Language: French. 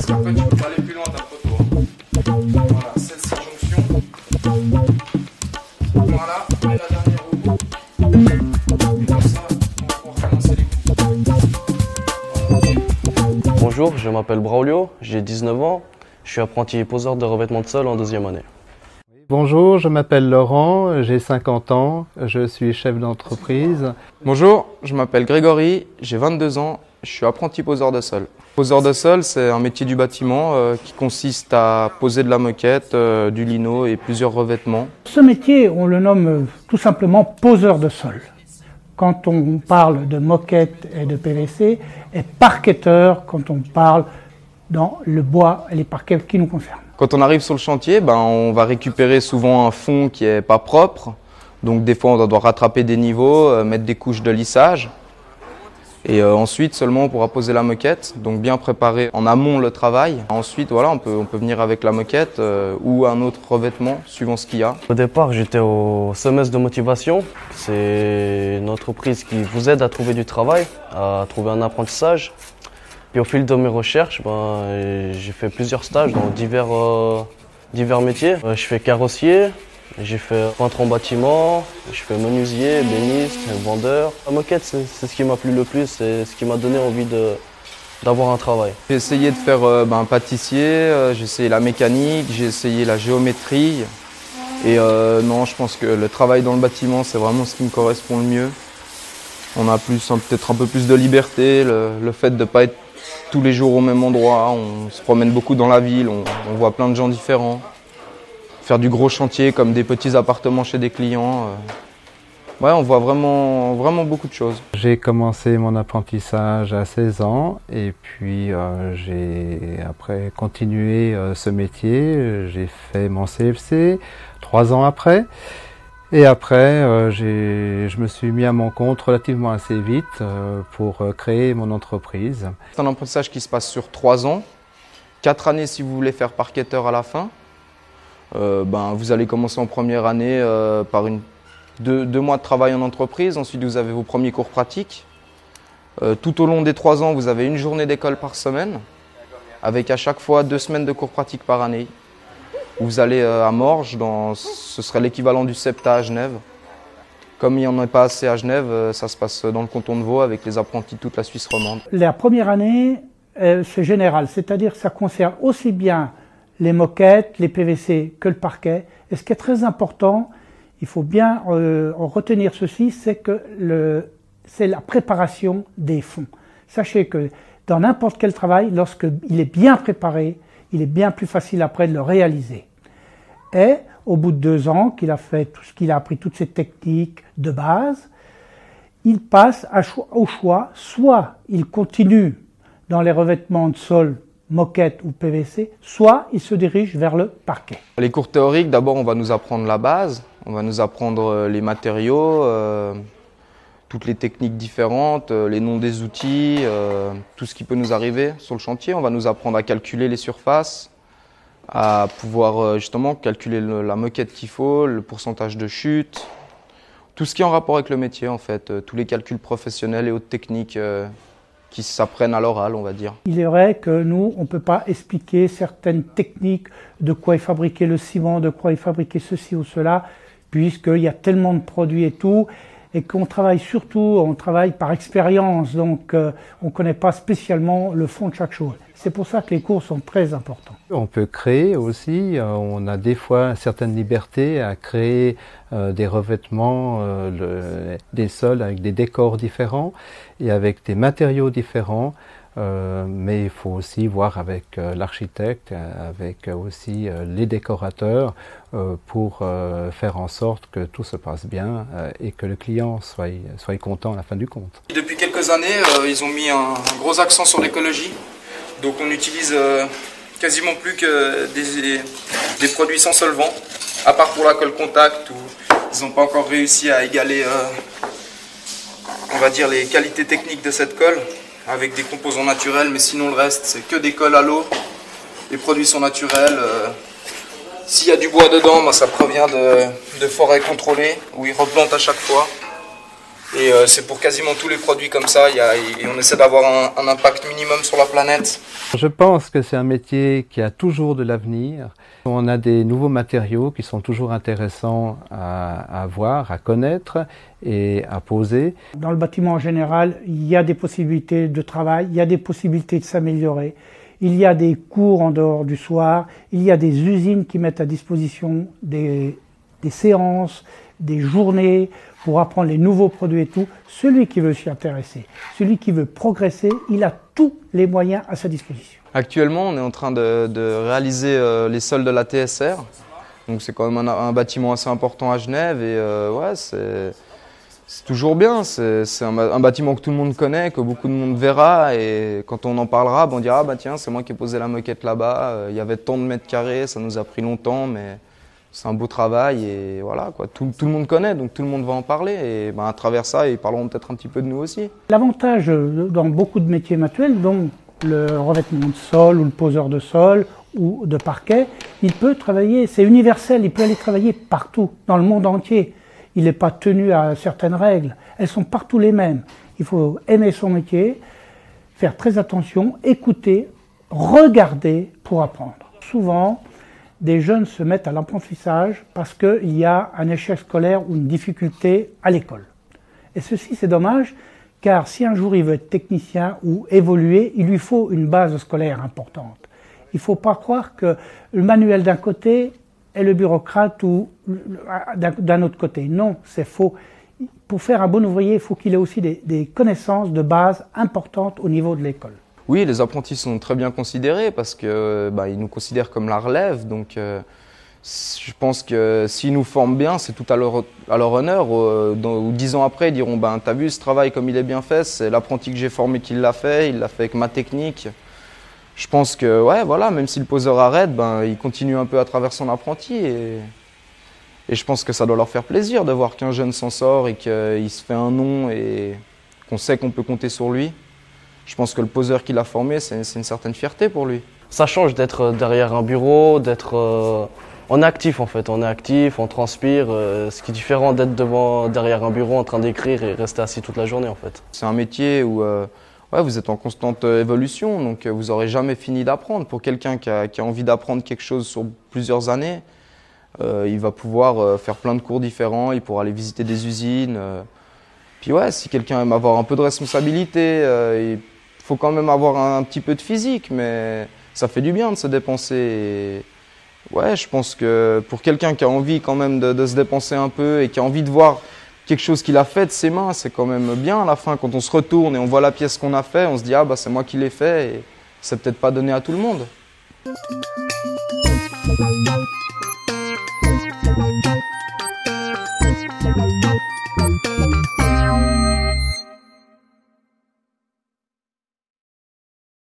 Parce qu'après, tu peux pas aller plus loin ta photo. Voilà, celle-ci jonction. Voilà, et la dernière au bout. Et comme ça, on va pouvoir commencer les coups. Voilà. Bonjour, je m'appelle Braulio, j'ai 19 ans. Je suis apprenti poseur de revêtement de sol en deuxième année. Bonjour, je m'appelle Laurent, j'ai 50 ans, je suis chef d'entreprise. Bonjour, je m'appelle Grégory, j'ai 22 ans, je suis apprenti poseur de sol. Poseur de sol, c'est un métier du bâtiment qui consiste à poser de la moquette, du lino et plusieurs revêtements. Ce métier, on le nomme tout simplement poseur de sol. Quand on parle de moquette et de PVC, et parquetteur quand on parle dans le bois et les parquets qui nous concernent. Quand on arrive sur le chantier, on va récupérer souvent un fond qui est pas propre. Donc des fois on doit rattraper des niveaux, mettre des couches de lissage. Et ensuite seulement on pourra poser la moquette, donc bien préparer en amont le travail. Ensuite voilà, on peut venir avec la moquette ou un autre revêtement suivant ce qu'il y a. Au départ, j'étais au semestre de motivation. C'est une entreprise qui vous aide à trouver du travail, à trouver un apprentissage. Puis au fil de mes recherches, j'ai fait plusieurs stages dans divers métiers. Je fais carrossier, j'ai fait peintre en bâtiment, je fais menuisier, béniste, vendeur. La moquette, c'est ce qui m'a plu le plus, c'est ce qui m'a donné envie d'avoir un travail. J'ai essayé de faire pâtissier, j'ai essayé la mécanique, j'ai essayé la géométrie. Et non, je pense que le travail dans le bâtiment, c'est vraiment ce qui me correspond le mieux. On a peut-être un peu plus de liberté, le fait de ne pas être tous les jours au même endroit, on se promène beaucoup dans la ville, on voit plein de gens différents. Faire du gros chantier comme des petits appartements chez des clients, ouais, on voit vraiment beaucoup de choses. J'ai commencé mon apprentissage à 16 ans et puis j'ai après continué ce métier. J'ai fait mon CFC 3 ans après. Et après, je me suis mis à mon compte relativement assez vite pour créer mon entreprise. C'est un apprentissage qui se passe sur 3 ans, 4 années si vous voulez faire parquetteur à la fin. Vous allez commencer en première année par 2 mois de travail en entreprise, ensuite vous avez vos premiers cours pratiques. Tout au long des 3 ans, vous avez une journée d'école par semaine, avec à chaque fois 2 semaines de cours pratiques par année. Vous allez à Morges, ce serait l'équivalent du SEPTA à Genève. Comme il n'y en a pas assez à Genève, ça se passe dans le canton de Vaud avec les apprentis de toute la Suisse romande. La première année, c'est général, c'est-à-dire que ça concerne aussi bien les moquettes, les PVC que le parquet. Et ce qui est très important, il faut bien en retenir ceci, c'est que c'est la préparation des fonds. Sachez que dans n'importe quel travail, lorsqu'il est bien préparé, il est bien plus facile après de le réaliser. Et au bout de 2 ans qu'il a fait tout ce qu'il a appris, toutes ces techniques de base, il passe au choix, soit il continue dans les revêtements de sol, moquette ou PVC, soit il se dirige vers le parquet. Les cours théoriques, d'abord on va nous apprendre la base, on va nous apprendre les matériaux, toutes les techniques différentes, les noms des outils, tout ce qui peut nous arriver sur le chantier. On va nous apprendre à calculer les surfaces, à pouvoir justement calculer la moquette qu'il faut, le pourcentage de chute, tout ce qui est en rapport avec le métier en fait, tous les calculs professionnels et autres techniques qui s'apprennent à l'oral, on va dire. Il est vrai que nous, on ne peut pas expliquer certaines techniques, de quoi est fabriqué le ciment, de quoi est fabriqué ceci ou cela, puisqu'il y a tellement de produits et tout, et qu'on travaille on travaille par expérience, donc on ne connaît pas spécialement le fond de chaque chose. C'est pour ça que les cours sont très importants. On peut créer aussi, on a des fois une certaine liberté à créer des revêtements, des sols avec des décors différents et avec des matériaux différents. Mais il faut aussi voir avec l'architecte, avec aussi les décorateurs pour faire en sorte que tout se passe bien et que le client soit content à la fin du compte. Depuis quelques années, ils ont mis un gros accent sur l'écologie. Donc on n'utilise quasiment plus que des produits sans solvant, à part pour la colle contact où ils n'ont pas encore réussi à égaler on va dire les qualités techniques de cette colle avec des composants naturels, mais sinon le reste c'est que des colles à l'eau. Les produits sont naturels. S'il y a du bois dedans, ça provient de forêts contrôlées où ils replantent à chaque fois. Et c'est pour quasiment tous les produits comme ça, et on essaie d'avoir un impact minimum sur la planète. Je pense que c'est un métier qui a toujours de l'avenir. On a des nouveaux matériaux qui sont toujours intéressants à voir, à connaître et à poser. Dans le bâtiment en général, il y a des possibilités de travail, il y a des possibilités de s'améliorer. Il y a des cours en dehors du soir, il y a des usines qui mettent à disposition des séances, des journées pour apprendre les nouveaux produits et tout. Celui qui veut s'y intéresser, celui qui veut progresser, il a tous les moyens à sa disposition. Actuellement, on est en train de réaliser les sols de la TSR. Donc c'est quand même un bâtiment assez important à Genève et ouais, c'est toujours bien. C'est un bâtiment que tout le monde connaît, que beaucoup de monde verra et quand on en parlera, on dira ah bah tiens, c'est moi qui ai posé la moquette là-bas. Il y avait tant de mètres carrés, ça nous a pris longtemps, mais c'est un beau travail et voilà quoi. Tout le monde connaît, donc tout le monde va en parler et à travers ça, ils parleront peut-être un petit peu de nous aussi. L'avantage dans beaucoup de métiers manuels, donc le revêtement de sol ou le poseur de sol ou de parquet, il peut travailler, c'est universel, il peut aller travailler partout, dans le monde entier. Il n'est pas tenu à certaines règles, elles sont partout les mêmes. Il faut aimer son métier, faire très attention, écouter, regarder pour apprendre. Souvent, des jeunes se mettent à l'apprentissage parce qu'il y a un échec scolaire ou une difficulté à l'école. Et ceci, c'est dommage, car si un jour il veut être technicien ou évoluer, il lui faut une base scolaire importante. Il ne faut pas croire que le manuel d'un côté est le bureaucrate ou d'un autre côté. Non, c'est faux. Pour faire un bon ouvrier, il faut qu'il ait aussi des connaissances de base importantes au niveau de l'école. Oui, les apprentis sont très bien considérés parce que ils nous considèrent comme la relève. Donc, je pense que s'ils nous forment bien, c'est tout à leur honneur. Ou 10 ans après, ils diront t'as vu ce travail comme il est bien fait, c'est l'apprenti que j'ai formé qui l'a fait, il l'a fait avec ma technique. Je pense que ouais, voilà, même si le poseur arrête, il continue un peu à travers son apprenti et je pense que ça doit leur faire plaisir de voir qu'un jeune s'en sort et qu'il se fait un nom et qu'on sait qu'on peut compter sur lui. Je pense que le poseur qui l'a formé, c'est une certaine fierté pour lui. Ça change d'être derrière un bureau, on est actif en fait, on est actif, on transpire, ce qui est différent d'être derrière un bureau en train d'écrire et rester assis toute la journée en fait. C'est un métier où vous êtes en constante évolution, donc vous n'aurez jamais fini d'apprendre. Pour quelqu'un qui a envie d'apprendre quelque chose sur plusieurs années, il va pouvoir faire plein de cours différents, il pourra aller visiter des usines. Puis ouais, si quelqu'un aime avoir un peu de responsabilité, il faut quand même avoir un petit peu de physique, mais ça fait du bien de se dépenser. Et ouais, je pense que pour quelqu'un qui a envie quand même de se dépenser un peu et qui a envie de voir quelque chose qu'il a fait de ses mains, c'est quand même bien à la fin. Quand on se retourne et on voit la pièce qu'on a fait, on se dit ah c'est moi qui l'ai fait et c'est peut-être pas donné à tout le monde.